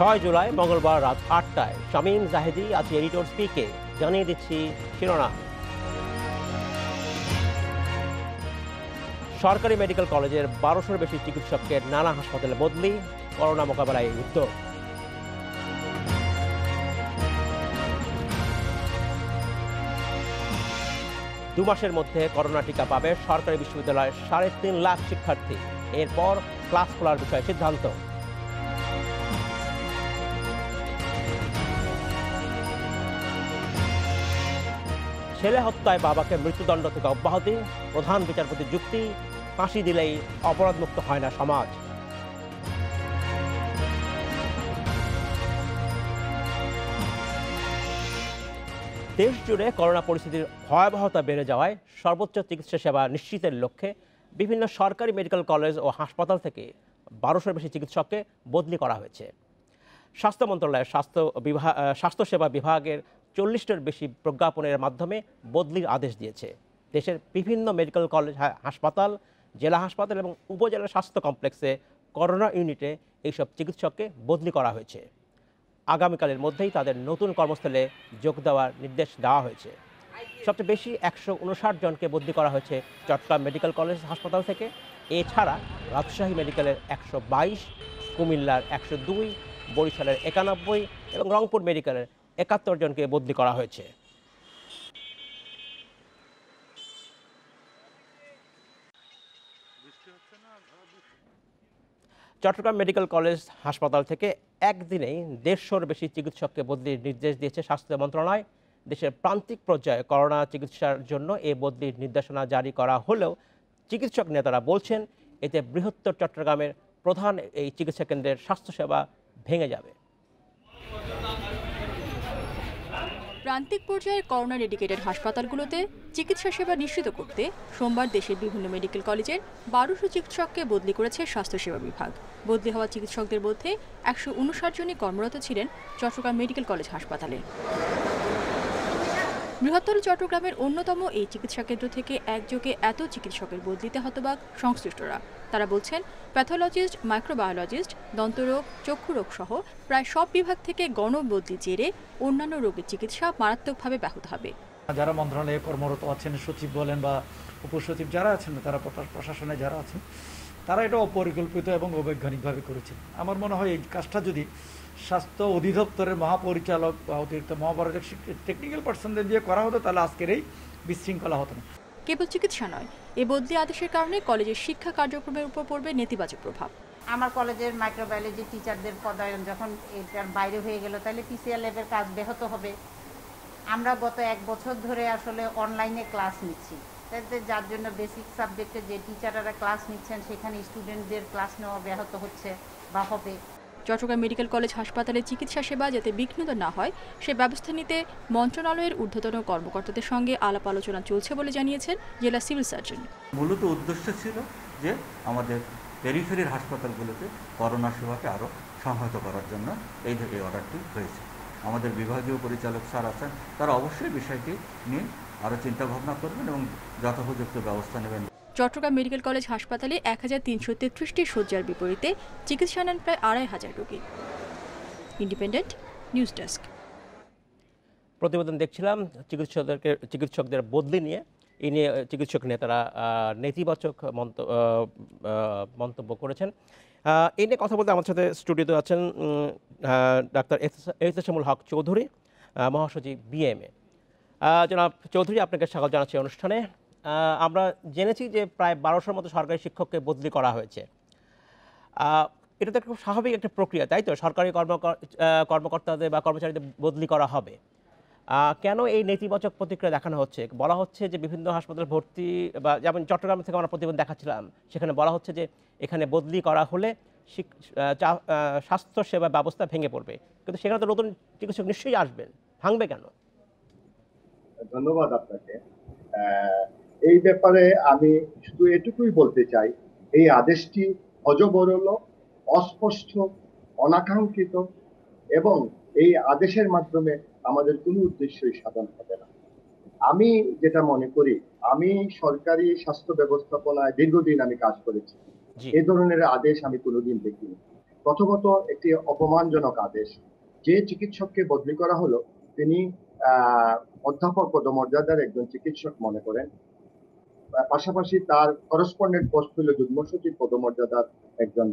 জুলাই মঙ্গলবার রাত ৮টায় শামীম জাহেদি আছি এডিটর স্পিকে জানিয়ে দিচ্ছি শিরোনাম। সরকারি মেডিকেল কলেজের ১২০০-র বেশি চিকিৎসককে নানা হাসপাতালে বদলি, করোনা মোকাবেলায় এই উদ্যোগ। দু মাসের মধ্যে করোনা টিকা পাবে সরকারি বিশ্ববিদ্যালয়ের ৩.৫ লাখ শিক্ষার্থী। এরপর ক্লাস খোলার বিষয়ে সিদ্ধান্ত। ছেলে হত্যায় বাবাকে মৃত্যুদণ্ড থেকে অব্যাহতি, প্রধান বিচারপতির যুক্তি, ফাঁসি দিলেই অপরাধমুক্ত হয় না সমাজ। দেশ জুড়ে করোনা পরিস্থিতির ভয়াবহতা বেড়ে যাওয়ায় সর্বোচ্চ চিকিৎসা সেবা নিশ্চিতের লক্ষ্যে বিভিন্ন সরকারি মেডিকেল কলেজ ও হাসপাতাল থেকে ১২০০-র বেশি চিকিৎসককে বদলি করা হয়েছে। স্বাস্থ্য মন্ত্রণালয়ের স্বাস্থ্যসেবা বিভাগের ৪০টার বেশি প্রজ্ঞাপনের মাধ্যমে বদলির আদেশ দিয়েছে। দেশের বিভিন্ন মেডিকেল কলেজ, হাসপাতাল, জেলা হাসপাতাল এবং উপজেলা স্বাস্থ্য কমপ্লেক্সে করোনা ইউনিটে এইসব চিকিৎসককে বদলি করা হয়েছে। আগামীকালের মধ্যেই তাদের নতুন কর্মস্থলে যোগ দেওয়ার নির্দেশ দেওয়া হয়েছে। সবচেয়ে বেশি ১৫৯ জনকে বদলি করা হয়েছে চট্টগ্রাম মেডিকেল কলেজ হাসপাতাল থেকে। এছাড়া রাজশাহী মেডিকেলের ১২২, কুমিল্লার ১০২, বরিশালের ৯১ এবং রংপুর মেডিকেলের ৭১ জনকে বদলি করা হয়েছে। চট্টগ্রাম মেডিকেল কলেজ হাসপাতাল থেকে একদিনেই ১৫০-র বেশি চিকিৎসককে বদলির নির্দেশ দিয়েছে স্বাস্থ্য মন্ত্রণালয়। দেশের প্রান্তিক পর্যায়ে করোনা চিকিৎসার জন্য এ বদলির নির্দেশনা জারি করা হলেও চিকিৎসক নেতারা বলছেন এতে বৃহত্তর চট্টগ্রামের প্রধান এই চিকিৎসা কেন্দ্রের স্বাস্থ্যসেবা ভেঙে যাবে। প্রান্তিক পর্যায়ের করোনা ডেডিকেটেড হাসপাতালগুলোতে চিকিৎসা সেবা নিশ্চিত করতে সোমবার দেশের বিভিন্ন মেডিকেল কলেজের ১২০০ চিকিৎসককে বদলি করেছে স্বাস্থ্যসেবা বিভাগ। বদলি হওয়া চিকিৎসকদের মধ্যে ১৫৯ জনই কর্মরত ছিলেন চট্টগ্রাম মেডিকেল কলেজ হাসপাতালে। বৃহত্তর চট্টগ্রামের অন্যতম এই চিকিৎসা কেন্দ্র থেকে একযোগে এত চিকিৎসকের বদলিতে হতবাক সংশ্লিষ্টরা। তারা বলছেন প্যাথোলজিস্ট, মাইক্রোবায়োলজিস্ট, দন্তরোগ, চক্ষুরোগ সহ প্রায় সব বিভাগ থেকে গণবদলি জেরে অন্যান্য রোগের চিকিৎসা মারাত্মকভাবে ব্যাহত হবে। যারা মন্ত্রণালয়ে কর্মরত আছেন, সচিব বলেন বা উপসচিব যারা আছেন, তারা প্রশাসনে যারা আছেন, তারা এটা অপরিকল্পিত এবং অবৈজ্ঞানিকভাবে করেছেন। আমার মনে হয় এই কাজটা যদি স্বাস্থ্য অধিদপ্তরের মহাপরিচালক বা অতিরিক্ত মহাপরিচালক টেকনিক্যাল পার্সনদের দিয়ে করা হতো, তাহলে আজকের এই বিশৃঙ্খলা হতো না। কেবল চিকিৎসা নয়, এই বদলি আদেশের কারণে কলেজের শিক্ষা কার্যক্রমের উপর পড়বে নেতিবাচক প্রভাব। আমার কলেজের মাইক্রোবায়োলজি টিচারদের পদায়ন যখন এটার বাইরে হয়ে গেল, তাহলে পিসিআর ল্যাবের কাজ ব্যাহত হবে। আমরা গত ১ বছর ধরে আসলে অনলাইনে ক্লাস নিচ্ছি, যার জন্য বেসিক সাবজেক্টে যে টিচাররা ক্লাস নিচ্ছেন সেখানে স্টুডেন্টদের ক্লাস নেওয়া ব্যাহত হচ্ছে বা হবে। চট্টগ্রাম মেডিকেল কলেজ হাসপাতালে চিকিৎসা সেবা যাতে বিঘ্নিত না হয় সে ব্যবস্থা নিতে মন্ত্রণালয়ের ঊর্ধ্বতন কর্মকর্তাদের সঙ্গে আলাপ আলোচনা চলছে বলে জানিয়েছেন জেলা সিভিল সার্জন। মূলত উদ্দেশ্য ছিল যে আমাদের পেরিফেরির হাসপাতালগুলোতে করোনা সেবাকে আরও সংহত করার জন্য এই অর্ডারটি হয়েছে। আমাদের বিভাগীয় পরিচালক স্যার আছেন, তারা অবশ্যই বিষয়টি নিয়ে আরও চিন্তাভাবনা করবেন এবং যথোপযুক্ত ব্যবস্থা নেবেন। চট্টগ্রাম মেডিকেল কলেজ হাসপাতালে ১৩৩৩টি শয্যার বিপরীতে চিকিৎসা নেন প্রায় ২৫০০ রোগী। Independent news desk. প্রতিবেদন দেখছিলাম চিকিৎসকদের বদলি নিয়ে। এই নিয়ে চিকিৎসক নেতারা নেতিবাচক মন্তব্য করেছেন। এই নিয়ে কথা বলতে আমার সাথে স্টুডিওতে আছেন ডাক্তার এহতেশামুল হক চৌধুরী, মহাসচিব বিএমএ। জনাব চৌধুরী, আপনাকে স্বাগত জানাচ্ছি অনুষ্ঠানে। আমরা জেনেছি যে প্রায় ১২০০-র মতো সরকারি শিক্ষককে বদলি করা হয়েছে। এটা তো খুব স্বাভাবিক একটা প্রক্রিয়া, তাই তো? সরকারি কর্মকর্তাদের বা কর্মচারীদের বদলি করা হবে। কেন এই নেতিবাচক প্রতিক্রিয়া দেখানো হচ্ছে? বলা হচ্ছে যে বিভিন্ন হাসপাতালে ভর্তি, বা যেমন চট্টগ্রাম থেকে আমরা প্রতিবেদন দেখাচ্ছিলাম, সেখানে বলা হচ্ছে যে এখানে বদলি করা হলে স্বাস্থ্যসেবা ব্যবস্থা ভেঙে পড়বে, কিন্তু সেখানে তো নতুন চিকিৎসক নিশ্চয়ই আসবেন, ভাঙবে কেন? ধন্যবাদ আপনাকে। এই ব্যাপারে আমি শুধু এটুকুই বলতে চাই, এই আদেশটি অজগরল, অস্পষ্ট, অনাকাঙ্ক্ষিত এবং এই আদেশের মাধ্যমে আমাদের কোনো উদ্দেশ্যই সাধন হবে না। আমি যেটা মনে করি, আমি সরকারি স্বাস্থ্য ব্যবস্থাপনায় দীর্ঘদিন আমি কাজ করেছি, এই ধরনের আদেশ আমি কোনোদিন দেখিনি। প্রথমত একটি অপমানজনক আদেশ। যে চিকিৎসককে বদলি করা হলো তিনি অধ্যাপক পদমর্যাদার একজন চিকিৎসক মনে করেন, পাশাপাশি তার করসপন্ডেন্ট পোস্ট হলো যুগ্ম সচিব পদমর্যাদার একজন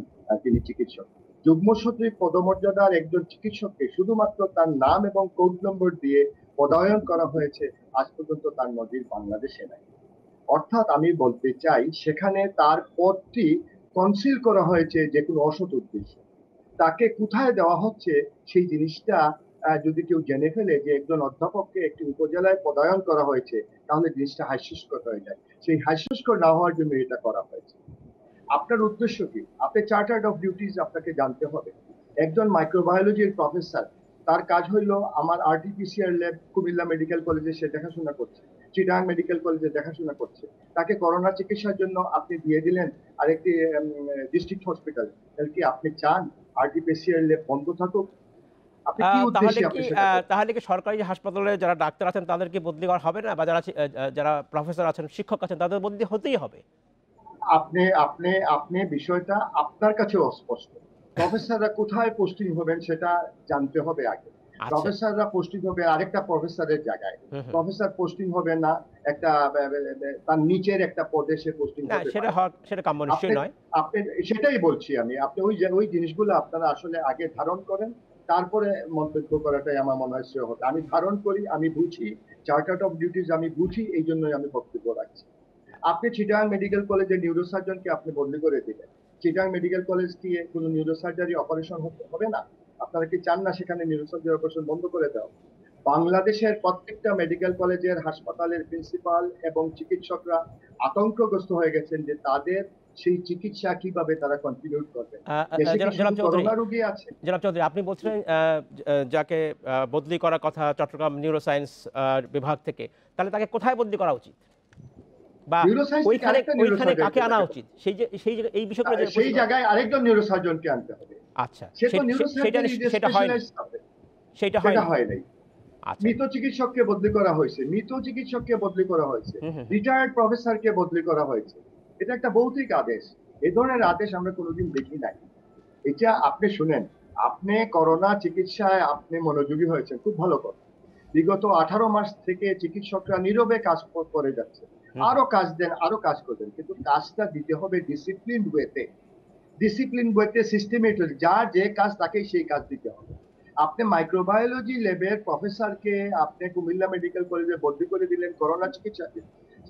তিনি চিকিৎসক। যুগ্ম সচিব পদমর্যাদার একজন চিকিৎসককে শুধুমাত্র তার নাম এবং কোড নম্বর দিয়ে পদায়ন করা হয়েছে, আজ পর্যন্ত তার নজির বাংলাদেশে নাই। অর্থাৎ আমি বলতে চাই সেখানে তার পদটি কনসিল করা হয়েছে যে কোনো অসৎ উদ্দেশ্য। তাকে কোথায় দেওয়া হচ্ছে সেই জিনিসটা যদি কেউ জেনে ফেলে যে একজন অধ্যাপককে একটি উপজেলায় পদায়ন করা হয়েছে, তাহলে জিনিসটা হাস্যস্কর হয়ে যায়। সেই হাস্যস্কর না হওয়ার জন্য এটা করা হয়েছে। আপনার উদ্দেশ্য কি? আপনি চার্টার্ড অফ ডিউটিজ আপনাকে জানতে হবে। একজন মাইক্রোবায়োলজির প্রফেসর, তার কাজ হইলো আমার আরটিপিসিআর ল্যাব কুমিল্লা মেডিকেল কলেজে সে দেখাশোনা করছে, চিটাগাং মেডিকেল কলেজে দেখাশোনা করছে। তাকে করোনা চিকিৎসার জন্য আপনি দিয়ে দিলেন আরেকটি ডিস্ট্রিক্ট হসপিটাল। তাহলে কি আপনি চান আরটিপিসিআর ল্যাব বন্ধ থাকুক? আপনি কি উদ্দেশ্যে আপনি সেটা করছেন? তাহলে কি সরকারি হাসপাতালে যারা ডাক্তার আছেন তাদেরকে বদলি করা হবে না, বা যারা প্রফেসর আছেন, শিক্ষক আছেন, তাদের বদলি হতেই হবে? আপনি আপনি আপনি বিষয়টা আপনার কাছে অস্পষ্ট। প্রফেসররা কোথায় পোস্টিং হবেন সেটা জানতে হবে আগে। প্রফেসররা পোস্টিং হবে আরেকটা প্রফেসরের জায়গায়। প্রফেসর পোস্টিং হবে না একটা তার নিচের একটা পদে সে পোস্টিং হবে। সেটা কাম্য নিশ্চয়ই নয়। আপনি সেটাই বলছি আমি। আপনি ওই জিনিসগুলো আপনারা আসলে আগে ধারণ করেন, তারপরে মন্তব্য করাটাই আমার মনে হয় শ্রেয় হবে। আমি ধারণ করি, আমি বুঝি, চার্টার্ড অফ ডিউটিজ আমি বুঝি, এই জন্যই আমি বক্তব্য রাখছি। আপনি চিটাগাং মেডিকেল কলেজে নিউরোসার্জনকে আপনি বদলি করে দিলেন। চিটাগাং মেডিকেল কলেজ কি কোনো নিউরোসার্জারি অপারেশন হবে না? আপনারা কি চান না সেখানে নিউরোসার্জারি অপারেশন বন্ধ করে দাও? বাংলাদেশের প্রত্যেকটা মেডিকেল কলেজের হাসপাতালের প্রিন্সিপাল এবং চিকিৎসকরা আতঙ্কগ্রস্ত হয়ে গেছেন যে তাদের সেই চিকিৎসা কিভাবে তারা কন্টিনিউ করবেন। করোনা রোগী আছে। জনাব চৌধুরী, আপনি বলছিলেন যাকে বদলি করার কথা চট্টগ্রাম নিউরোসায়েন্স বিভাগ থেকে, তাহলে তাকে কোথায় বদলি করা উচিত, বা ওইখানে কাকে আনা উচিত? এই বিষয়গুলো সেই জায়গায় আরেকজন নিউরোসার্জনকে আনতে হবে। আচ্ছা, সেটা হয় নাই। মৃত চিকিৎসককে বদলি করা হয়েছে, রিটায়ার্ড প্রফেসরকে বদলি করা হয়েছে। এটা একটা ভৌতিক আদেশ। এই ধরনের আদেশ আমরা কোনোদিন দেখি নাই। এটা আপনি শুনেন, আপনি করোনা চিকিৎসায় আপনি মনোযোগী হয়েছেন, খুব ভালো কথা। বিগত 18 মাস থেকে চিকিৎসকরা নীরবে কাজ করে যাচ্ছে। আরো কাজ দেন, আরো কাজ করবেন, কিন্তু কাজটা দিতে হবে ডিসিপ্লিন ওয়েতে, সিস্টেমেটিক। যার যে কাজ তাকেই সেই কাজ দিতে হবে। আপনি মাইক্রোবায়োলজি ল্যাবের প্রফেসরকে আপনি কুমিল্লা মেডিকেল কলেজে বদলি করে দিলেন করোনা চিকিৎসাকে,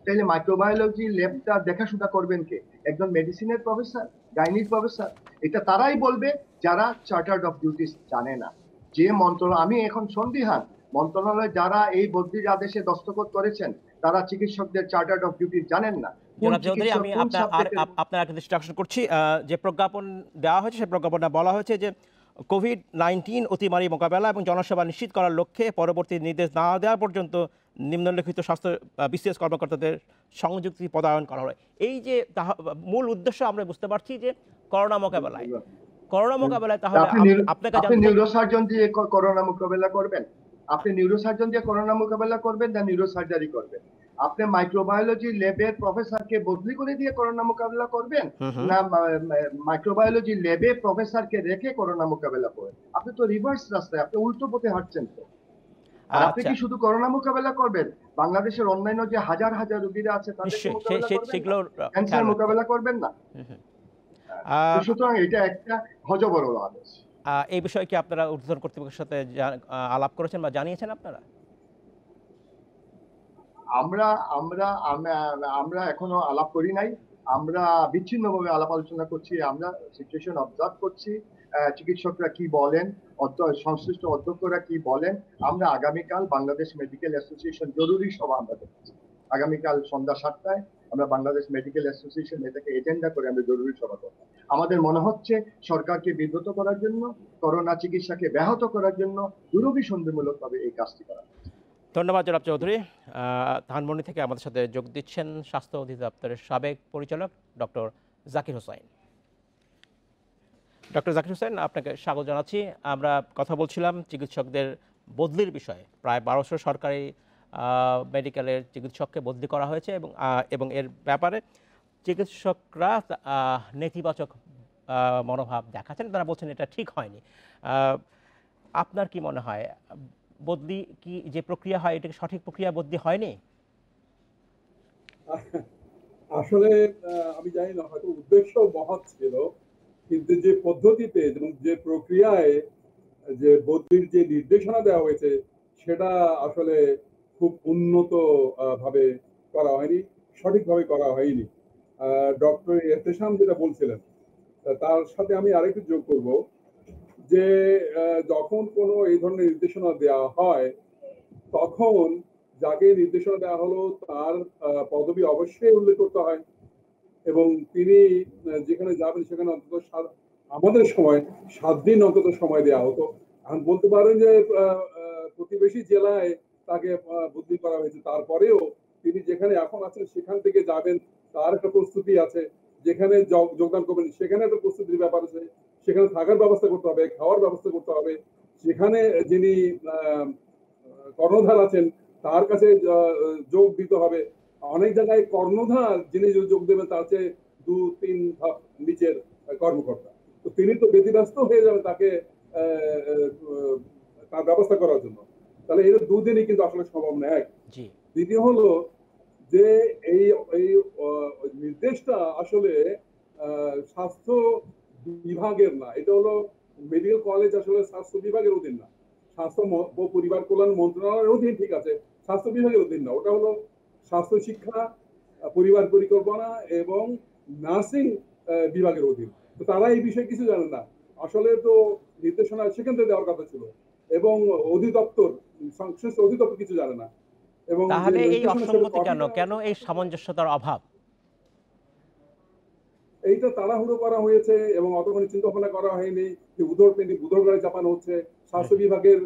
তাহলে মাইক্রোবায়োলজি ল্যাবটা দেখাশোনা করবেন কে? একজন মেডিসিনের প্রফেসর, গাইনিক প্রফেসর? এটা তারাই বলবে যারা চার্টার্ড অফ ডিউটিস জানে না। যে মন্ত্রণালয়, আমি এখন সন্দিহান, মন্ত্রণালয় যারা এই বদলির আদেশে দস্তখত করেছেন তারা চিকিৎসকদের চার্টার্ড অফ ডিউটি জানেন না। জনাব চৌধুরী, আমি আপনার দৃষ্টি আকর্ষণ করছি, যে প্রজ্ঞাপন দেওয়া হয়েছে সেই প্রজ্ঞাপনে বলা হয়েছে যে কোভিড-19 অতিমারী মোকাবেলা এবং জনসেবা নিশ্চিত করার লক্ষ্যে পরবর্তী নির্দেশ না দেওয়া পর্যন্ত নিম্নলিখিত স্বাস্থ্য বিশেষ কর্মকর্তাদের সংযুক্তি পদায়ন করা হয়। এই যে মূল উদ্দেশ্য আমরা বুঝতে পারছি যে করোনা মোকাবেলায় তাহলে আপনি নিউরোসার্জন দিয়ে করোনা মোকাবেলা করবেন? আপনি নিউরোসার্জন দিয়ে করোনা মোকাবেলা করবেন না নিউরোসার্জারি করবেন? আপনি মাইক্রোবায়োলজি ল্যাবের প্রফেসরকে বদলি করে দিয়ে করোনা মোকাবেলা করবেন না মাইক্রোবায়োলজি ল্যাবে প্রফেসরকে রেখে করোনা মোকাবেলা করবেন? আপনি তো রিভার্স রাস্তায়, আপনি উল্টো পথে হাঁটছেন। তো আর আপনি কি শুধু করোনা মোকাবেলা করবেন? বাংলাদেশের অন্যান্য যে হাজার হাজার রোগীরা আছে তাদেরকে ক্যান্সার মোকাবেলা করবেন না? সুতরাং এটা একটা হযবরল আদেশ। এই বিষয়ে কি আপনারা ঊর্ধ্বতন কর্তৃপক্ষের সাথে আলাপ করেছেন বা জানিয়েছেন আপনারা? আমরা এখনো আলাপ করি নাই। আমরা বিচ্ছিন্নভাবে আলাপ আলোচনা করছি, আমরা সিচুয়েশন অবজার্ভ করছি, চিকিৎসকরা কি বলেন, সংশ্লিষ্ট অধ্যক্ষরা কি বলেন। আমরা আগামীকাল বাংলাদেশ মেডিকেল অ্যাসোসিয়েশন জরুরি সভা আমরা দেখছি। আগামীকাল সন্ধ্যা 7টায় আমরা বাংলাদেশ মেডিকেল অ্যাসোসিয়েশন এটাকে এজেন্ডা করে আমরা জরুরি সভা করব। আমাদের মনে হচ্ছে সরকারকে বিব্রত করার জন্য, করোনা চিকিৎসাকে ব্যাহত করার জন্য দুরভিসন্ধিমূলকভাবে এই কাজটি করা হচ্ছে। ধন্যবাদ জনাব চৌধুরী। ধানমন্ডি থেকে আমাদের সাথে যোগ দিচ্ছেন স্বাস্থ্য অধিদপ্তরের সাবেক পরিচালক ডক্টর জাকির হোসাইন। ডক্টর জাকির হোসেন, আপনাকে স্বাগত জানাচ্ছি। আমরা কথা বলছিলাম চিকিৎসকদের বদলির বিষয়ে। প্রায় 1200 সরকারি মেডিকেলের চিকিৎসককে বদলি করা হয়েছে এবং এর ব্যাপারে চিকিৎসকরা নেতিবাচক মনোভাব দেখাচ্ছেন, তারা বলছেন এটা ঠিক হয়নি। আপনার কি মনে হয় বদলি কি যে প্রক্রিয়া হয়, এটা কি সঠিক প্রক্রিয়া বদলি হয়নি? আসলে আমি জানি না, হয়তো উদ্দেশ্য মহৎ ছিল, কিন্তু যে পদ্ধতিতে এবং যে প্রক্রিয়ায় যে বদলির যে নির্দেশনা দেওয়া হয়েছে সেটা আসলে খুব উন্নত ভাবে করা হয়নি, সঠিকভাবে করা হয়নি। ডক্টর এহতেশাম যেটা বলছিলেন তার সাথে আমি আরেকটু যোগ করব যে যখন কোনো এই ধরনের নির্দেশনা দেওয়া হয় তখন যাকে নির্দেশনা দেওয়া হলো তার পদবি অবশ্যই উল্লেখ করতে হয়, এবং তিনি যেখানে যাবেন সেখানে অন্তত আমাদের সময় 7 দিন অন্তত সময় দেওয়া হতো। এখন বলতে পারেন যে প্রতিবেশী জেলায় তাকে বদলি করা হয়েছে, তারপরেও তিনি যেখানে এখন আছেন সেখান থেকে যাবেন তার একটা প্রস্তুতি আছে, যেখানে যোগদান করবেন সেখানে একটা প্রস্তুতির ব্যাপার আছে, সেখানে থাকার ব্যবস্থা করতে হবে, খাওয়ার ব্যবস্থা করতে হবে, সেখানে যিনি কর্ণধার আছেন তার কাছে যোগ দিতে হবে। অনেক জায়গায় কর্ণধার যিনি যোগ দেবেন তার চেয়ে 2-3 ধাপ নিচের কর্মকর্তা, তো তিনি তো ব্যতিব্যস্ত হয়ে যাবেন তাকে তার ব্যবস্থা করার জন্য। তাহলে এটা দুদিনই কিন্তু আসলে সম্ভব না। এক, দ্বিতীয় হলো যে এই এই নির্দেশটা আসলে স্বাস্থ্য বিভাগের না, এটা হলো মেডিকেল কলেজ আসলে স্বাস্থ্য বিভাগের অধীন না, স্বাস্থ্য ও পরিবার কল্যাণ মন্ত্রণালয়ের অধীন, ঠিক আছে, স্বাস্থ্য বিভাগের অধীন না। ওটা হলো স্বাস্থ্য শিক্ষা, পরিবার পরিকল্পনা এবং নার্সিং বিভাগের অধীন। তো তারা এই বিষয়ে কিছু জানে না। আসলে তো নির্দেশনা সেখান থেকে দেওয়ার কথা ছিল, এবং অধিদপ্তর, সংশ্লিষ্ট অধিদপ্তর কিছু জানে না। এবং তাহলে এই অসঙ্গতি কেন, কেন এই সামঞ্জস্যতার অভাব? এইটা তাড়াহুড়ো করা হয়েছে এবং অতখানি চিন্তা ভাবনা করা হয়নি যে উদর গাড়ি চাপানো হচ্ছে। স্বাস্থ্য বিভাগের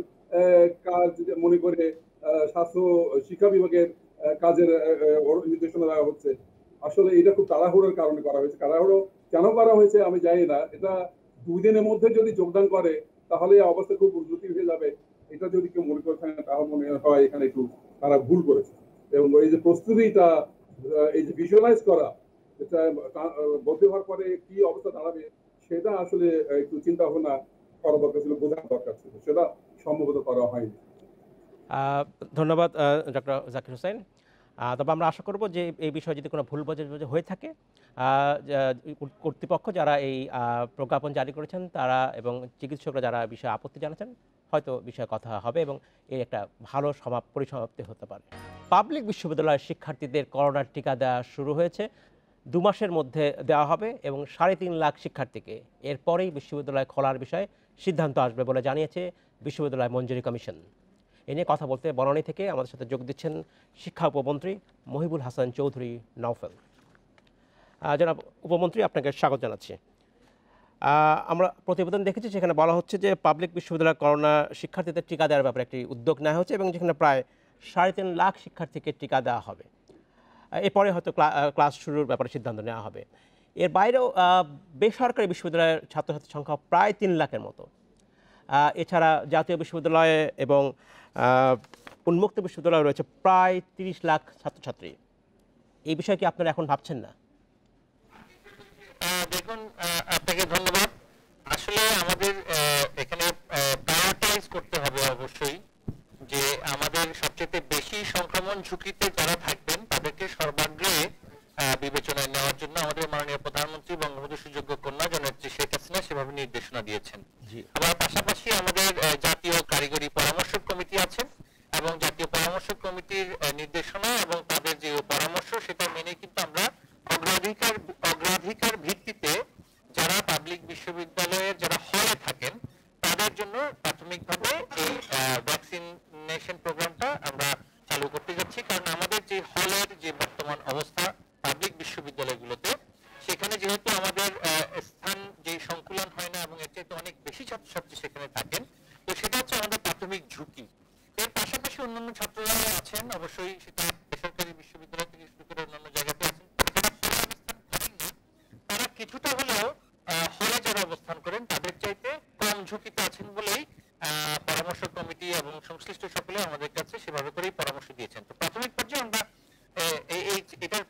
কাজ মনে করে স্বাস্থ্য শিক্ষা বিভাগের কাজের নির্দেশনা দেওয়া হচ্ছে। আসলে এটা খুব তাড়াহুড়োর কারণে করা হয়েছে। তাড়াহুড়ো কেন করা হয়েছে আমি জানি না। এটা 2 দিনের মধ্যে যদি যোগদান করে তাহলে অবস্থা খুব জটিল হয়ে যাবে। এটা যদি কেউ মনে করে থাকেন তাহলে মনে হয় এখানে একটু তারা ভুল করেছে। এবং এই যে প্রস্তুতিটা, এই যে ভিজুয়ালাইজ করা, এটা বদলি হওয়ার পরে কি অবস্থা দাঁড়াবে সেটা আসলে একটু চিন্তা ভাবনা করা দরকার ছিল, বোঝার দরকার ছিল, সেটা সম্ভবত করা হয়নি। ধন্যবাদ ডক্টর জাকির হোসেন। তবে আমরা আশা করব যে এই বিষয়ে যদি কোনো ভুল বোঝাবুঝি হয়ে থাকে, কর্তৃপক্ষ যারা এই প্রজ্ঞাপন জারি করেছেন তারা এবং চিকিৎসকরা যারা বিষয়ে আপত্তি জানাচ্ছেন হয়তো বিষয়ে কথা হবে এবং এর একটা ভালো পরিসমাপ্তি হতে পারে। পাবলিক বিশ্ববিদ্যালয়ের শিক্ষার্থীদের করোনার টিকা দেওয়া শুরু হয়েছে, 2 মাসের মধ্যে দেওয়া হবে এবং 3.5 লাখ শিক্ষার্থীকে এরপরেই বিশ্ববিদ্যালয় খোলার বিষয়ে সিদ্ধান্ত আসবে বলে জানিয়েছে বিশ্ববিদ্যালয় মঞ্জুরি কমিশন। এ নিয়ে কথা বলতে বনানী থেকে আমাদের সাথে যোগ দিচ্ছেন শিক্ষা উপমন্ত্রী মহিবুল হাসান চৌধুরী নওফেল। জনাব উপমন্ত্রী, আপনাকে স্বাগত জানাচ্ছি। আমরা প্রতিবেদন দেখেছি, সেখানে বলা হচ্ছে যে পাবলিক বিশ্ববিদ্যালয় করোনা শিক্ষার্থীদের টিকা দেওয়ার ব্যাপারে একটি উদ্যোগ নেওয়া হচ্ছে এবং যেখানে প্রায় 3.5 লাখ শিক্ষার্থীকে টিকা দেওয়া হবে। এরপরে হয়তো ক্লাস শুরুর ব্যাপারে সিদ্ধান্ত নেওয়া হবে। এর বাইরেও বেসরকারি বিশ্ববিদ্যালয়ের ছাত্রছাত্রীর সংখ্যা প্রায় 3 লাখের মতো। এছাড়া জাতীয় বিশ্ববিদ্যালয়ে এবং উন্মুক্ত বিশ্ববিদ্যালয়ে রয়েছে প্রায় 30 লাখ ছাত্রছাত্রী। এই বিষয়ে কি আপনারা এখন ভাবছেন না? দেখুন, আপনাকে ধন্যবাদ। আসলে আমাদের এখানে প্রায়োরিটাইজ করতে হবে অবশ্যই যে আমাদের সবচেয়ে বেশি সংক্রমণ ঝুঁকিতে যারা থাকবেন তাদেরকে সর্বাগ্রে বিবেচনায় নেওয়ার জন্য আমাদের মাননীয় প্রধানমন্ত্রী বঙ্গবন্ধু সুযোগ্য কন্যা জননেত্রী শেখ হাসিনা সেভাবে নির্দেশনা দিয়েছেন। আবার পাশাপাশি আমাদের জাতীয় কারিগরি পরামর্শক কমিটি আছে এবং জাতীয় পরামর্শক কমিটির নির্দেশনা এবং তাদের যে পরামর্শ সেটা মেনে কিন্তু আমরা অগ্রাধিকার ভিত্তিতে যারা পাবলিক বিশ্ববিদ্যালয়ের যারা হলে থাকেন তাদের জন্য প্রাথমিকভাবে এই ভ্যাকসিনেশন প্রোগ্রামটা আমরা চালু করতে যাচ্ছি। কারণ আমাদের যে হলের যে বর্তমান অবস্থা পাবলিক বিশ্ববিদ্যালয়গুলোতে, সেখানে যেহেতু আমাদের স্থান যে সংকুলন হয় না এবং এর চাইতে অনেক বেশি ছাত্রছাত্রী সেখানে থাকেন, তো সেটা হচ্ছে আমাদের প্রাথমিক ঝুঁকি। এর পাশাপাশি অন্যান্য ছাত্ররা আছেন, অবশ্যই সেটা বেসরকারি বিশ্ববিদ্যালয় থেকে শুরু করে অন্যান্য জায়গাতে আছেন, তারা কিছুটা হলেও হলে যারা অবস্থান করেন তাদের চাইতে কম ঝুঁকিতে আছেন বলেই পরামর্শ কমিটি এবং সংশ্লিষ্ট সকলে আমাদের কাছে সেভাবে করেই পরামর্শ দিয়েছেন। তো প্রাথমিক পর্যায়ে আমরা এটার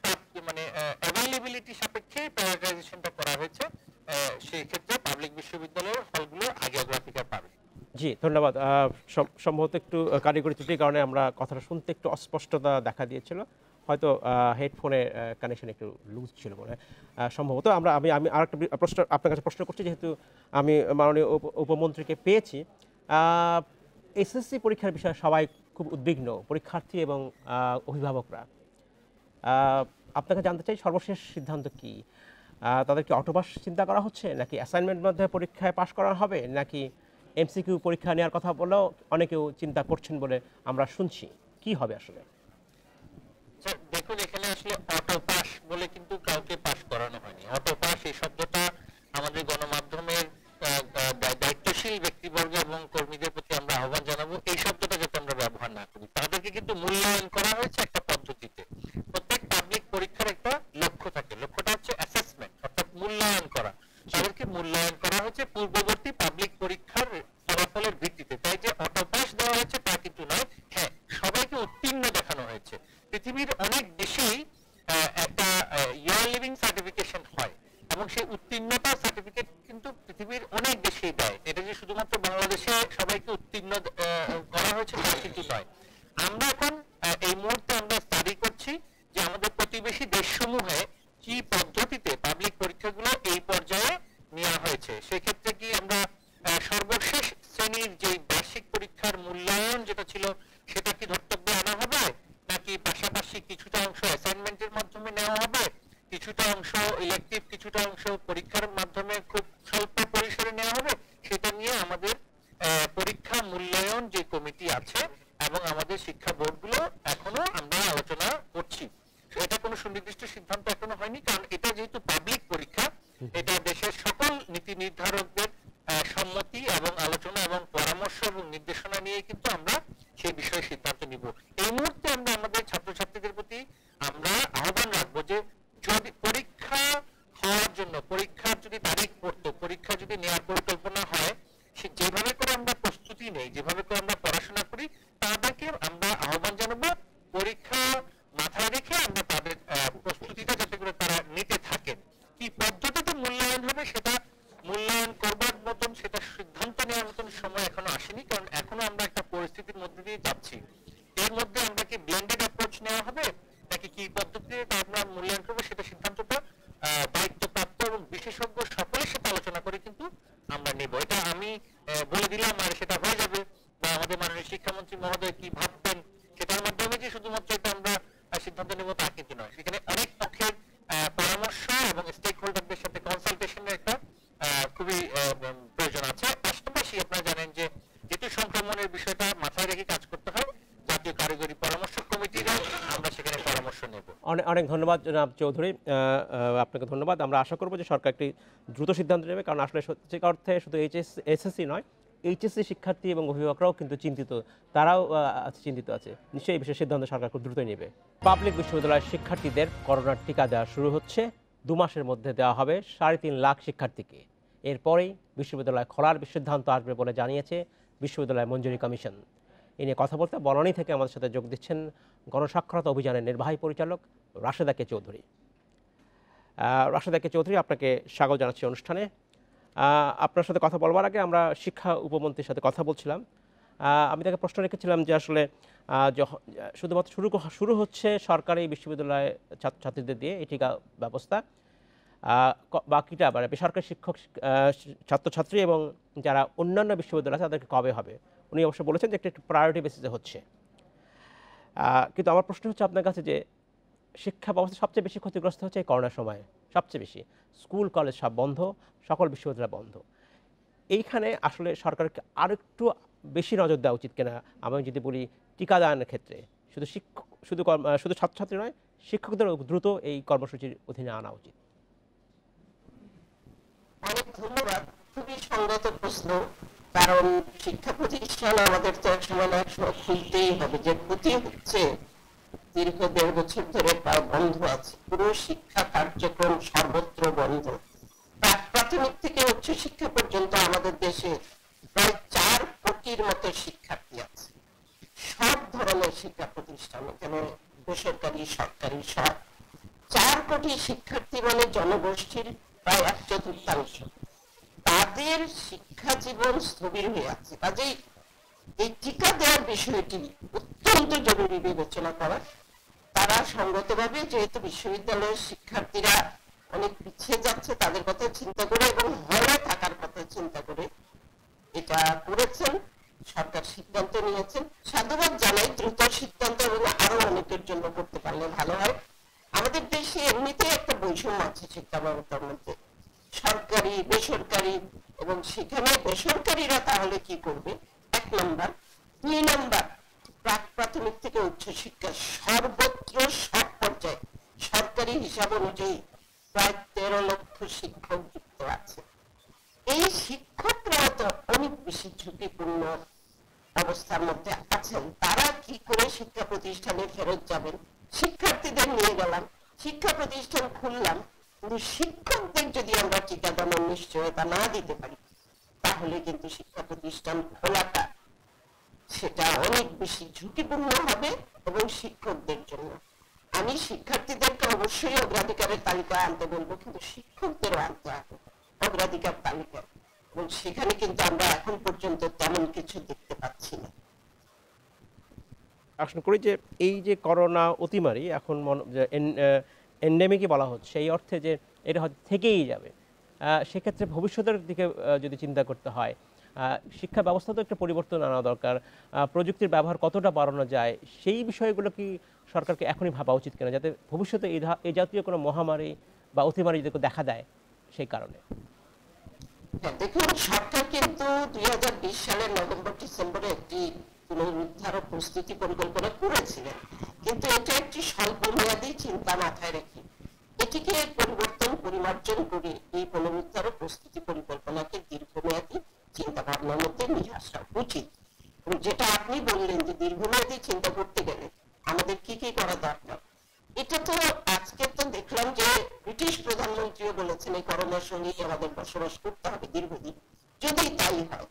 মানে অ্যাভেলেবিলিটি সাপেক্ষে প্রায়োরিটাইজেশনটা করা হয়েছে। সেই ক্ষেত্রে পাবলিক বিশ্ববিদ্যালয়ের হলগুলো আগে অগ্রাধিকার পাবে। জি ধন্যবাদ। সম্ভবত একটু কারিগরি ত্রুটির কারণে আমরা কথাটা শুনতে একটু অস্পষ্টতা দেখা দিয়েছিল, হয়তো হেডফোনে কানেকশন একটু লুজ ছিল বলে সম্ভবত। আমি আরেকটা প্রশ্ন আপনার কাছে প্রশ্ন করছি, যেহেতু আমি মাননীয় উপমন্ত্রীকে পেয়েছি। এসএসসি পরীক্ষার বিষয়ে সবাই খুব উদ্বিগ্ন, পরীক্ষার্থী এবং অভিভাবকরা। আপনাকে জানতে চাই সর্বশেষ সিদ্ধান্ত কি? তাদের কি অটোপাস চিন্তা করা হচ্ছে, নাকি অ্যাসাইনমেন্ট মধ্যে পরীক্ষায় পাশ করা হবে, নাকি এমসিকিউ পরীক্ষা নেওয়ার কথা বলেও অনেকেও চিন্তা করছেন বলে আমরা শুনছি? কি হবে আসলে? দেখুন, এখানে আসলে অটো পাস বলে কিন্তু কাউকে পাস করানো হয়নি। অটো পাস এই শব্দটা আমাদের গণমাধ্যমের দায়িত্বশীল ব্যক্তিবর্গ এবং কর্মীদের প্রতি আমরা আহ্বান জানাবো এই শব্দটা যাতে আমরা ব্যবহার না করি। তাদেরকে কিন্তু মূল্যায়ন করা হয়েছে একটা পদ্ধতিতে। প্রত্যেক পাবলিক পরীক্ষার একটা লক্ষ্য থাকে, লক্ষ্যটা হচ্ছে অ্যাসেসমেন্ট, অর্থাৎ মূল্যায়ন করা। তাদেরকে মূল্যায়ন করা হয়েছে পূর্ববর্তী পাবলিক পরীক্ষার ফলাফলের ভিত্তিতে। তাই যে অটো পাস দেওয়া হয়েছে তা কিন্তু নয়। হ্যাঁ, সবাইকে উত্তীর্ণ দেখানো হয়েছে। পৃথিবীর অনেক দেশেই একটা ইয়ার লিভিং সার্টিফিকেশন হয় এবং সেই উত্তীর্ণতা সার্টিফিকেট কিন্তু পৃথিবীর অনেক দেশেই দেয়। এটা যে শুধুমাত্র বাংলাদেশে সবাইকে উত্তীর্ণ করা হয়েছে তা কিন্তু নয়। আমরা এখন এই মুহূর্তে আমরা স্টাডি করছি যে আমাদের প্রতিবেশী দেশসমূহে কি পদ্ধতিতে পাবলিক পরীক্ষাগুলো এই পর্যায়ে নেওয়া হয়েছে। সেক্ষেত্রে কি আমরা সর্বশেষ শ্রেণীর যে বার্ষিক পরীক্ষার মূল্যায়ন যেটা ছিল সেটা কি ধর্তব্যে আনা হবে, নাকি পাশাপাশি কিছুটা অংশ অ্যাসাইনমেন্টের মাধ্যমে নেওয়া হবে, কিছুটা অংশ ইলেকটিভ, কিছুটা অংশ পরীক্ষার মাধ্যমে খুব স্বল্প পরিসরে নেওয়া হবে? সেটা নিয়ে আমাদের পরীক্ষা মূল্যায়ন যে কমিটি আছে এবং আমাদের শিক্ষা বোর্ডগুলো এখনো আমরা আলোচনা করছি। এটা কোনো সুনির্দিষ্ট সিদ্ধান্ত এখনো হয়নি, কারণ এটা যেহেতু পাবলিক পরীক্ষা, এটা দেশের সকল নীতি নির্ধারকদের সম্মতি এবং আলোচনা এবং পরামর্শ এবং নির্দেশনা নিয়ে কিন্তু আমরা সেই বিষয়ে সিদ্ধান্ত নিব। এই মুহূর্তে আমরা আমাদের ছাত্রছাত্রীদের প্রতি আমরা আহ্বান রাখবো যে যদি পরীক্ষা হওয়ার জন্য, পরীক্ষার যদি তারিখ পড়তো, পরীক্ষা যদি নেওয়ার পরিকল্পনা হয়, সে যেভাবে করে আমরা প্রস্তুতি নেই, যেভাবে করে আমরা পড়াশোনা করি, তাদেরকে আমরা আহ্বান জানাবো পরীক্ষা মাথায় রেখে আমরা তাদের প্রস্তুতিটা যাতে করে তারা নিতে থাকেন। কি পদ্ধতিতে মূল্যায়ন হবে সেটা মূল্যায়ন করবার মতন, সেটা সিদ্ধান্ত নেওয়ার মতন সময় এখনো আসেনি, কারণ এখনো আমরা একটা পরিস্থিতির মধ্যে দিয়ে যাচ্ছি। এর মধ্যে আমরা কি ব্লেন্ডেড অ্যাপ্রোচ নেওয়া হবে, নাকি কি পদ্ধতিতে আমরা মূল্যায়ন করবো, সেটা সিদ্ধান্তটা দায়িত্বপ্রাপ্ত এবং বিশেষজ্ঞ সকলের সাথে আলোচনা করে কিন্তু আমরা নেব। এটা আমি বলে দিলাম আর সেটা হয়ে যাবে, বা আমাদের মাননীয় শিক্ষামন্ত্রী মহোদয় কি ভাবতেন সেটার মাধ্যমে যে শুধুমাত্র এটা আমরা সিদ্ধান্ত নেব তা কিন্তু নয়। এখানে অনেক পক্ষের পরামর্শ এবং স্টেক হোল্ডারদের সাথে কনসালটেশনের একটা খুবই প্রয়োজন আছে। পাশাপাশি আপনারা জানেন যে যেহেতু সংক্রমণের বিষয়টা মাথায় রেখে কাজ করতে হয়, জাতীয় কারিগরি পরামর্শ কমিটির আমরা সেখানে পরামর্শ নেব। অনেক ধন্যবাদ জনাব চৌধুরী, আপনাকে ধন্যবাদ। আমরা আশা করব যে সরকার একটি দ্রুত সিদ্ধান্ত নেবে, কারণ আসলে সত্যিকার অর্থে শুধু এসএসসি নয়, এইচএসসি শিক্ষার্থী এবং অভিভাবকরাও কিন্তু চিন্তিত, তারাও চিন্তিত আছে। নিশ্চয়ই এই বিষয়ে সিদ্ধান্ত সরকার খুব দ্রুতই নেবে। পাবলিক বিশ্ববিদ্যালয়ের শিক্ষার্থীদের করোনার টিকা দেওয়া শুরু হচ্ছে। 2 মাসের মধ্যে দেওয়া হবে 3.5 লাখ শিক্ষার্থীকে। এরপরেই বিশ্ববিদ্যালয় খোলার সিদ্ধান্ত আসবে বলে জানিয়েছে বিশ্ববিদ্যালয় মঞ্জুরি কমিশন। এ নিয়ে কথা বলতে বনানী থেকে আমাদের সাথে যোগ দিচ্ছেন গণসাক্ষরতা অভিযানের নির্বাহী পরিচালক রাশেদা কে চৌধুরী। রাশেদা কে চৌধুরী, আপনাকে স্বাগত জানাচ্ছি অনুষ্ঠানে। আপনার সাথে কথা বলবার আগে আমরা শিক্ষা উপমন্ত্রীর সাথে কথা বলছিলাম। আমি তাকে প্রশ্ন রেখেছিলাম যে আসলে শুধুমাত্র শুরু হচ্ছে সরকারি বিশ্ববিদ্যালয়ে ছাত্রছাত্রীদের দিয়ে এই টিকা ব্যবস্থা, বাকিটা মানে বেসরকারি শিক্ষক ছাত্রছাত্রী এবং যারা অন্যান্য বিশ্ববিদ্যালয় আছে তাদেরকে কবে হবে? উনি অবশ্য বলেছেন যে একটু প্রায়োরিটি বেসিসে হচ্ছে। কিন্তু আমার প্রশ্ন হচ্ছে আপনার কাছে যে শিক্ষা ব্যবস্থা সবচেয়ে বেশি ক্ষতিগ্রস্ত হচ্ছে এই করোনার সময়ে, সবচেয়ে বেশি স্কুল কলেজ সব বন্ধ, সকল বিশ্ববিদ্যালয় বন্ধ। এইখানে আসলে সরকারকে আরেকটু বেশি নজর দেওয়া উচিত কিনা? আমি যদি বলি টিকাদানের ক্ষেত্রে শুধু ছাত্রছাত্রী নয়, শিক্ষকদের দ্রুত এই কর্মসূচির অধীনে আনা উচিত। অনেক ধন্যবাদ, খুবই সংগত প্রশ্ন। কারণ শিক্ষা প্রতিষ্ঠান আমাদের তো একসময় না একসময় খুলতেই হবে। যে ক্ষতি হচ্ছে দীর্ঘ 1.5 বছর ধরে প্রায় বন্ধ আছে, পুরো শিক্ষা কার্যক্রম সর্বত্র বন্ধ। প্রাথমিক থেকে উচ্চ শিক্ষা পর্যন্ত আমাদের দেশে প্রায় 4 কোটির মতো শিক্ষার্থী আছে, সব ধরনের শিক্ষা প্রতিষ্ঠান, এখানে বেসরকারি সরকারি সব। 4 কোটি শিক্ষার্থী মানে জনগোষ্ঠীর প্রায় 1/4। তাদের শিক্ষা জীবন স্থবির হয়ে আছে। কাজেই এই টিকা দেওয়ার বিষয়টি অত্যন্ত জরুরি বিবেচনা করা। তারা সঙ্গতভাবে যেহেতু বিশ্ববিদ্যালয়ের শিক্ষার্থীরা অনেক পিছিয়ে যাচ্ছে তাদের কথা চিন্তা করে এবং হলে থাকার কথা চিন্তা করে এটা করেছেন, সরকার সিদ্ধান্ত নিয়েছেন। সাধুবাদ জানাই, দ্রুত সিদ্ধান্ত এবং আরো অনেকের জন্য করতে পারলে ভালো হয়। আমাদের দেশে এমনিতে একটা বৈষম্য আছে শিক্ষা ব্যবস্থার মধ্যে, সরকারি বেসরকারি, এবং সেখানে বেসরকারিরা তাহলে কি করবে, 1 নম্বর। 2 নম্বর, প্রাক প্রাথমিক থেকে উচ্চ শিক্ষা সর্বত্র সব পর্যায়ে সরকারি হিসাব অনুযায়ী প্রায় 13 লক্ষ শিক্ষক যুক্ত আছে। এই শিক্ষকরা তো অনেক বেশি ঝুঁকিপূর্ণ অবস্থার মধ্যে আছেন। তারা কি করে শিক্ষা প্রতিষ্ঠানে ফেরত যাবেন? শিক্ষার্থীদের নিয়ে গেলাম, শিক্ষা প্রতিষ্ঠান খুললাম, কিন্তু শিক্ষকদের যদি আমরা টিকাদানের নিশ্চয়তা না দিতে পারি তাহলে কিন্তু শিক্ষা প্রতিষ্ঠান খোলাটা সেটা অনেক বেশি ঝুঁকিপূর্ণ হবে এবং শিক্ষকদের জন্য। আমি শিক্ষার্থীদেরকে অবশ্যই অগ্রাধিকারের তালিকায় আনতে বলবো, কিন্তু শিক্ষকদেরও আনতে হবে অগ্রাধিকার তালিকায়, এবং সেখানে কিন্তু আমরা এখন পর্যন্ত তেমন কিছু দেখতে পাচ্ছি না। আশা করি যে এই যে করোনা অতিমারি এখন এন্ডেমিকই বলা হচ্ছে, এই অর্থে যে এটা হয়তো থেকেই যাবে, সেক্ষেত্রে ভবিষ্যতের দিকে যদি চিন্তা করতে হয়, শিক্ষা ব্যবস্থা তো একটা পরিবর্তন আনা দরকার। প্রযুক্তির ব্যবহার কতটা বাড়ানো যায় সেই বিষয়গুলো কি সরকারকে এখনই ভাবা উচিত কিনা, যাতে ভবিষ্যতে এই জাতীয় কোনো মহামারী বা অতিমারি যদি দেখা দেয় সেই কারণে। দেখুন, সরকার কিন্তু 2020 সালের নভেম্বর ডিসেম্বরে একটি পুনরুদ্ধার প্রস্তুতি পরিকল্পনা করেছিলেন, কিন্তু এটা একটি স্বল্প মেয়াদী চিন্তা মাথায় রেখে এটিকে পরিবর্তন পরিমার্জন করে এই পুনরুদ্ধার প্রস্তুতি পরিকল্পনাকে দীর্ঘমেয়াদী চিন্তা ভাবনার মধ্যে নিয়ে আসা উচিত। যেটা আপনি বললেন যে দীর্ঘমেয়াদী চিন্তা করতে গেলে আমাদের কি কি করা দরকার, এটা তো আজকে তো দেখলাম যে ব্রিটিশ প্রধানমন্ত্রীও বলেছেন এই করোনার সঙ্গে আমাদের বসবাস করতে হবে দীর্ঘদিন। যদি তাই হয়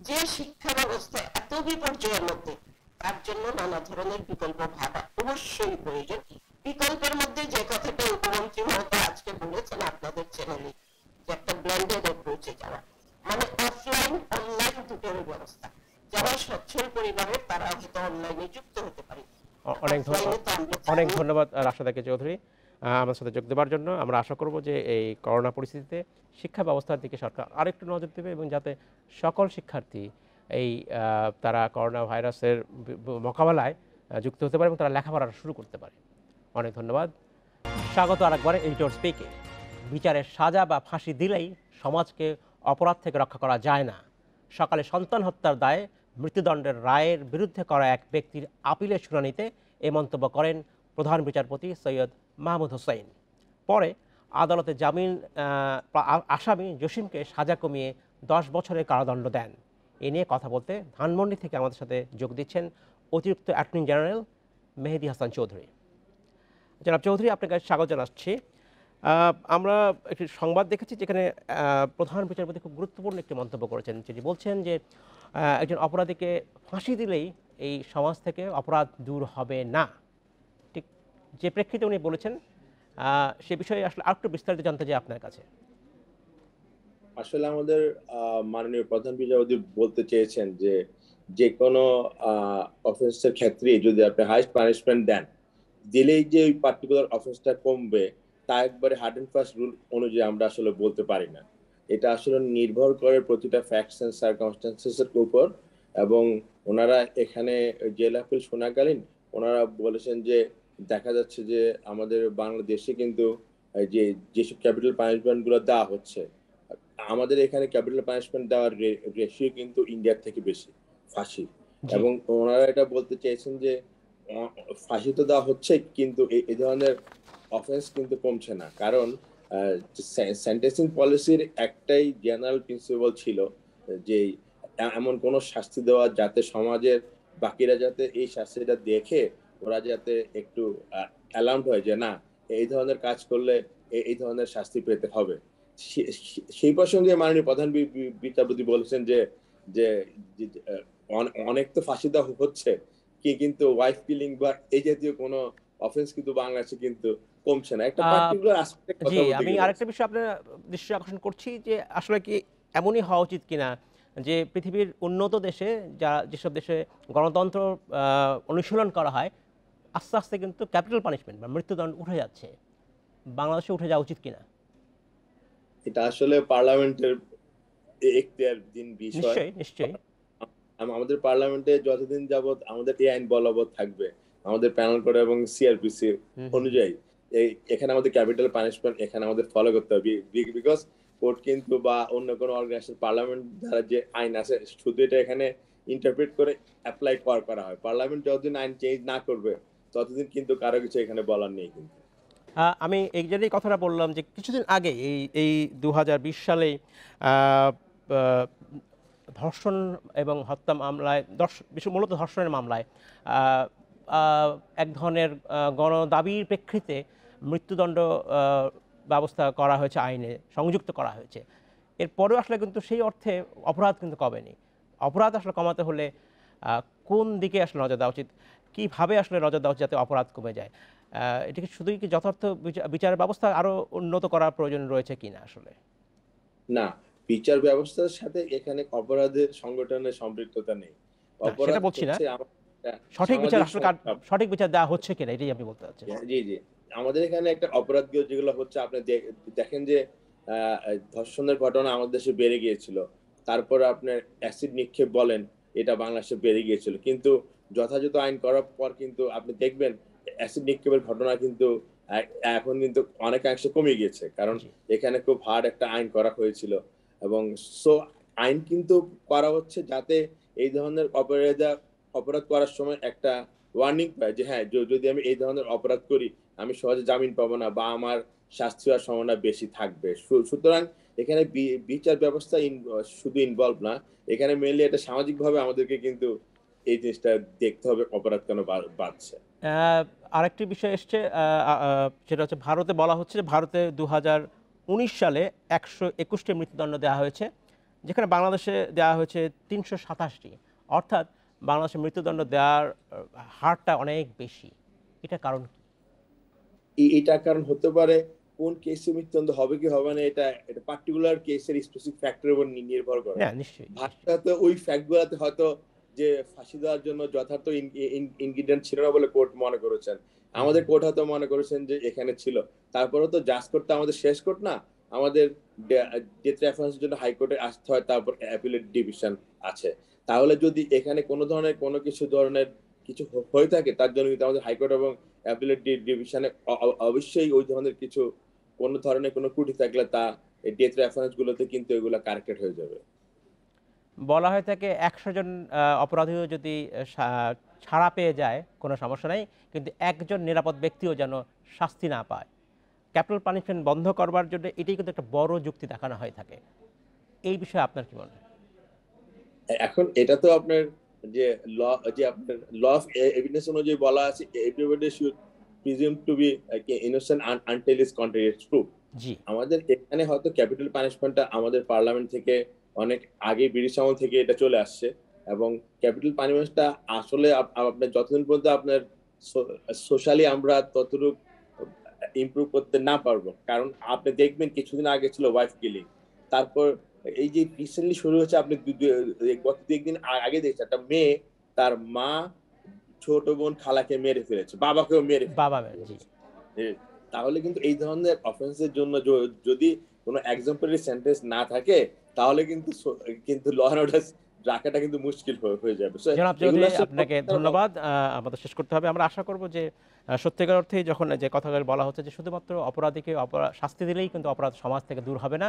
যে শিক্ষা ব্যবস্থা এত বিপর্যয়ের মধ্যে, তার জন্য নানা ধরনের বিকল্প ভাবা অবশ্যই প্রয়োজন। বিকল্পের মধ্যে যে কথাটা উপমন্ত্রী মহোদয় আজকে বলেছেন আপনাদের চ্যানেলে, যে একটা ব্লেন্ডেড অ্যাপ্রোচে যাওয়া, মানে অফলাইন অনলাইন দুটোর ব্যবস্থা। যারা সচ্ছল পরিবারের তারা হয়তো অনলাইনে যুক্ত হতে পারে। অনেক ধন্যবাদ রাশেদা কে চৌধুরী আমার সাথে যোগ দেওয়ার জন্য। আমরা আশা করব যে এই করোনা পরিস্থিতিতে শিক্ষা ব্যবস্থার দিকে সরকার আরেকটু নজর দেবে এবং যাতে সকল শিক্ষার্থী এই তারা করোনা ভাইরাসের মোকাবেলায় যুক্ত হতে পারে এবং তারা লেখাপড়া শুরু করতে পারে। অনেক ধন্যবাদ। স্বাগত আরেকবার এডিটর স্পিকে। বিচারের সাজা বা ফাঁসি দিলেই সমাজকে অপরাধ থেকে রক্ষা করা যায় না। সকালে সন্তান হত্যার দায়ে মৃত্যুদণ্ডের রায়ের বিরুদ্ধে করা এক ব্যক্তির আপিলের শুনানিতে এ মন্তব্য করেন প্রধান বিচারপতি সৈয়দ মাহমুদ হোসাইন। পরে আদালতে জামিন আসামি জসিমকে সাজা কমিয়ে 10 বছরের কারাদণ্ড দেন। এ নিয়ে কথা বলতে ধানমন্ডি থেকে আমাদের সাথে যোগ দিচ্ছেন অতিরিক্ত অ্যাটর্নি জেনারেল মেহেদী হাসান চৌধুরী। জনাব চৌধুরী, আপনাকে স্বাগত জানাচ্ছি। আমরা একটি সংবাদ দেখেছি যেখানে প্রধান বিচারপতি খুব গুরুত্বপূর্ণ একটি মন্তব্য করেছেন, যেটি বলছেন যে একজন অপরাধীকে ফাঁসি দিলেই এই সমাজ থেকে অপরাধ দূর হবে না। ঠিক যে প্রেক্ষিতে উনি বলেছেন সে বিষয়ে আসলে আরেকটু বিস্তারিত জানতে চাই আপনার কাছে। আসলে আমাদের মাননীয় প্রধান বিচারপতি বলতে চেয়েছেন যে যে কোনো অফেন্সের ক্ষেত্রে যদি আপনি হাইস্ট পানিশমেন্ট দেন, দিলেই যে ওই পার্টিকুলার অফেন্সটা কমবে তা একবারে হার্ড অ্যান্ড ফাস্ট রুল অনুযায়ী আমরা আসলে বলতে পারি না। এটা আসলে নির্ভর করে প্রতিটা ফ্যাক্টস এন্ড সার্কামস্ট্যান্সেসের উপর। এবং ওনারা এখানে জেল আপিল শোনাকালীন ওনারা বলেছেন যে দেখা যাচ্ছে যে আমাদের বাংলাদেশে কিন্তু যেসব ক্যাপিটাল পানিশমেন্ট গুলো দেওয়া হচ্ছে, আমাদের এখানে ক্যাপিটাল পানিশমেন্ট দেওয়ার রেশিও কিন্তু ইন্ডিয়ার থেকে বেশি ফাঁসি। এবং ওনারা এটা বলতে চেয়েছেন যে ফাঁসি তো দেওয়া হচ্ছে কিন্তু এই ধরনের অফেন্স কিন্তু কমছে না। কারণ সেন্টেন্সিং পলিসির একটাই জেনারেল প্রিন্সিপাল ছিল যে এমন কোন শাস্তি দেওয়া যাতে সমাজের বাকিরা যাতে এই শাস্তিটা দেখে ওরা যাতে একটু অ্যালার্ম হয় যে না এই ধরনের কাজ করলে এই ধরনের শাস্তি পেতে হবে। সেই প্রসঙ্গে মাননীয় প্রধান বিচারপতি বলেছেন যে যে অনেক তো ফাঁসি দেওয়া হচ্ছে কিন্তু ওয়াইফ কিলিং বা এই জাতীয় কোনো অফেন্স কিন্তু বাংলাদেশে কিন্তু কমছে না। একটা পার্টিকুলার অ্যাসপেক্ট কথা বলতে আমি আরেকটা বিষয় আপনার দৃষ্টি আকর্ষণ করছি যে আসলে কি এমনই হওয়া উচিত কিনা যে পৃথিবীর উন্নত দেশে যেসব দেশে গণতন্ত্র অনুশীলন করা হয় আস্তে আস্তে কিন্তু ক্যাপিটাল পানিশমেন্ট বা মৃত্যুদণ্ড উঠে যাচ্ছে, বাংলাদেশে উঠে যাওয়া উচিত কিনা? এটা আসলে পার্লামেন্টের এখতিয়ারধীন বিষয়। নিশ্চয়ই নিশ্চয়ই। আমাদের পার্লামেন্টে যতদিন যাবত আমাদের এই আইন বলবৎ থাকবে, আমাদের প্যানেল কোড এবং সিআরপিসি অনুযায়ী এখানে আমাদের ক্যাপিটাল পানিশমেন্ট এখানে আমাদের ফলো করতে হবে, বিকজ কোর্ট কিন্তু বা অন্য কোনো অর্গানাইজেশন পার্লামেন্ট দ্বারা যে আইন আছে শুধু এটা এখানে ইন্টারপ্রেট করে অ্যাপ্লাই করা হয়। পার্লামেন্ট যতদিন আইন চেঞ্জ না করবে ততদিন কিন্তু কারো কিছু এখানে বলার নেই। কিন্তু আমি এই জন্যই কথাটা বললাম যে কিছুদিন আগে এই 2020 সালে ধর্ষণ এবং হত্যা মামলায় মূলত ধর্ষণের মামলায় এক ধরনের গণদাবির প্রেক্ষিতে মৃত্যুদণ্ড ব্যবস্থা করা হয়েছে, আইনে সংযুক্ত করা হয়েছে। এরপরেও আসলে কিন্তু সেই অর্থে অপরাধ কিন্তু কমেনি। অপরাধ আসলে কমাতে হলে কোন দিকে আসলে নজর দেওয়া উচিত, কীভাবে আসলে নজর দেওয়া উচিত যাতে অপরাধ কমে যায়? এটাকে শুধুই কি যথার্থ বিচার ব্যবস্থা আরও উন্নত করার প্রয়োজন রয়েছে কিনা? আসলে না, বিচার ব্যবস্থার সাথে এখানে অপরাধের সংগঠনের সম্পৃক্ততা নেই। সেটা বলছি না, সঠিক বিচার আসলে সঠিক বিচার দেওয়া হচ্ছে কিনা এটাই আমি বলতে চাচ্ছি। জি জি, আমাদের এখানে একটা অপরাধ যেগুলো হচ্ছে আপনি দেখেন যে ধর্ষণের ঘটনা আমাদের দেশে বেড়ে গিয়েছিল, তারপর আপনার অ্যাসিড নিক্ষেপ বলেন এটা বাংলাদেশে বেড়ে গিয়েছিল, কিন্তু যথাযথ আইন করার পর কিন্তু আপনি দেখবেন অ্যাসিড নিক্ষেপের ঘটনা কিন্তু এখন কিন্তু অনেকাংশে কমে গিয়েছে, কারণ এখানে খুব হার্ড একটা আইন করা হয়েছিল। এবং সো আইন কিন্তু করা হচ্ছে যাতে এই ধরনের অপরাধ করার সময় একটা ওয়ার্নিং পায় যে হ্যাঁ, যদি আমি এই ধরনের অপরাধ করি আমি সহজে জামিন পাবো না বা আমার শাস্তি হওয়ার সম্ভাবনা বেশি থাকবে। সুতরাং এখানে বিচার ব্যবস্থা শুধু ইনভলভ না, এখানে মেনলি এটা সামাজিকভাবে আমাদেরকে কিন্তু এই জিনিসটা দেখতে হবে অপরাধ কেন বাড়ছে। আরেকটি বিষয় এসছে, সেটা হচ্ছে ভারতে বলা হচ্ছে যে ভারতে 2019 সালে 121টি মৃত্যুদণ্ড দেওয়া হয়েছে, যেখানে বাংলাদেশে দেওয়া হয়েছে 327টি, অর্থাৎ বাংলাদেশে মৃত্যুদণ্ড দেওয়ার হারটা অনেক বেশি। এটা কারণ কি? এটা কারণ হতে পারে কোন কেসে মৃত্যুদণ্ড হবে কি হবে না এটা পার্টিকুলার কেসের স্পেসিফিক ফ্যাক্টরের উপর নির্ভর করে। হ্যাঁ নিশ্চয়ই, ভারতে ওই ফ্যাক্টগুলোতে হয়তো যে ফাঁসি দেওয়ার জন্য যথার্থ ইনগ্রিডিয়েন্ট ছিল না বলে কোর্ট মনে করেছেন, আমাদের কোর্ট হয়তো মনে করেছেন যে এখানে ছিল। তারপরেও তো জাজ কোর্টটা আমাদের শেষ কোর্ট না, আমাদের ডেথ রেফারেন্সের জন্য হাইকোর্টে আসতে হয়, তারপর অ্যাপিলেট ডিভিশন আছে। তাহলে যদি এখানে কোনো ধরনের কিছু হয়ে থাকে তার জন্য কিন্তু আমাদের হাইকোর্ট এবং অ্যাপিলেট ডিভিশনে অবশ্যই ওই ধরনের কোনো ধরনের কোনো ত্রুটি থাকলে তা এই ডেথ রেফারেন্স গুলোতে কিন্তু এগুলো কারেক্টেড হয়ে যাবে। বলা হয়ে থাকে 100 জন অপরাধীও যদি ছাড়া পেয়ে যায় কোনো সমস্যা নাই, কিন্তু একজন নিরাপদ ব্যক্তিও যেন শাস্তি না পায়। ক্যাপিটাল পানিশমেন্ট বন্ধ করবার জন্য এটাই কিন্তু একটা বড় যুক্তি দেখানো হয়ে থাকে। এই বিষয়ে আপনার কি মনে হয়? এখন এটা তো আপনার যে আপনার ল অফ এভিডেন্স অনুযায়ী বলা আছে everybody should presume to be innocent until is contradicted proof. জি, আমাদের এখানে হয়তো ক্যাপিটাল পানিশমেন্টটা আমাদের পার্লামেন্ট থেকে অনেক আগে ব্রিটিশ আমল থেকে এটা চলে আসছে, এবং ক্যাপিটাল পানিশমেন্টটা আসলে আপনার যতদিন পর্যন্ত আপনার সোশ্যালি আমরা ততটুকু ইমপ্রুভ করতে না পারবো, কারণ আপনি দেখবেন কিছুদিন আগে ছিল ওয়াইফ কিলিং, তারপর এই যে রিসেন্টলি শুরু হয়েছে, আপনি গত 2 দিন আগে দেখছেন একটা মেয়ে তার মা ছোট বোন খালাকে মেরে ফেলেছে, বাবাকেও মেরে ফেলেছে। তাহলে কিন্তু এই ধরনের অফেন্সের জন্য যদি কোনো এক্সাম্পলারি সেন্টেন্স না থাকে তাহলে কিন্তু ল এন্ড অর্ডার রাখাটা কিন্তু মুশকিল হয়ে যাবে। জনাব চৌধুরী, আপনাকে ধন্যবাদ। আমাদের শেষ করতে হবে। আমরা আশা করব যে সত্যিকার অর্থেই যখন যে কথাগুলো বলা হচ্ছে যে শুধুমাত্র অপরাধীকে শাস্তি দিলেই কিন্তু অপরাধ সমাজ থেকে দূর হবে না,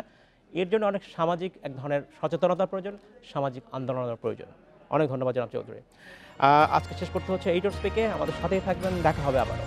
এর জন্য অনেক সামাজিক এক ধরনের সচেতনতার প্রয়োজন, সামাজিক আন্দোলনের প্রয়োজন। অনেক ধন্যবাদ জনাব চৌধুরী। আজকে শেষ করতে হচ্ছে এইটর স্পিকে। আমাদের সাথেই থাকবেন, দেখা হবে আবারও।